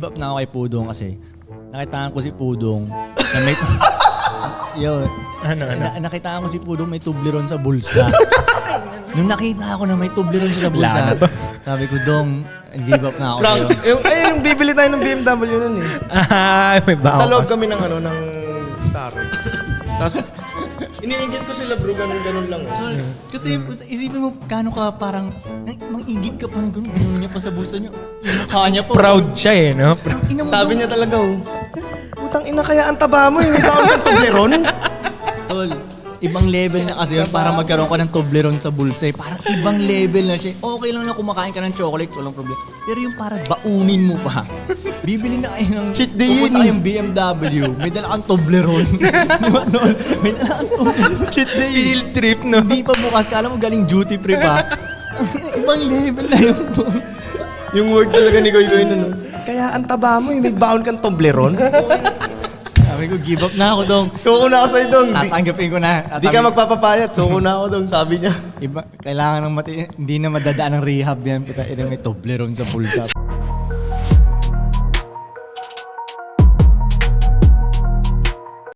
Bap na ako kay Pudong kasi nakitaan ko si Pudong na may... Yo, nakitaan ko si Pudong may Toblerone sa bulsa. Nung nakita ako na may Toblerone sa bulsa, sabi ko, Dong, give up na ako sa'yo. Yung bibili tayo ng BMW nun eh. May baon Sa loob ka. kami ng ng Starbucks. Tapos, iniingit ko sila bro, ganun lang. Tol, kasi isipin mo, kano ka parang, mang-ingit ka parang ganun niya pa sa bulsa niya. Yung mukha niya pa. Proud siya eh, no? Sabi niya talaga, putang ina kaya ang taba mo, hindi ba ang Toblerone? Tol, ibang level na kasi yun para magkaroon ka ng Toblerone sa bulsa eh. Parang ibang level na siya. Okay lang na kumakain ka ng chocolates, walang problema. Pero yung parang baunin mo pa. Bibili na kayo ng... Cheat day yun pupunta kayong BMW, may dala kang Toblerone. Diba, Tol? May dala kang Toblerone. Cheat day. Field trip, no? Hindi pa bukas, kala mo galing duty free pa. Ibang level na yun, Tol. Yung word talaga ni Goy Goy nun. Kaya ang taba mo, may baon kang Toblerone? Sabi ko, give up na ako, Dong. Suko na ako sa'yo, Dong. Tatanggapin ko na. Di ka magpapapayat, suko na ako, Dong, sabi niya. Iba, kailangan ng hindi na madadaan ng rehab yan. Puta, may Toblerone sa bulsa.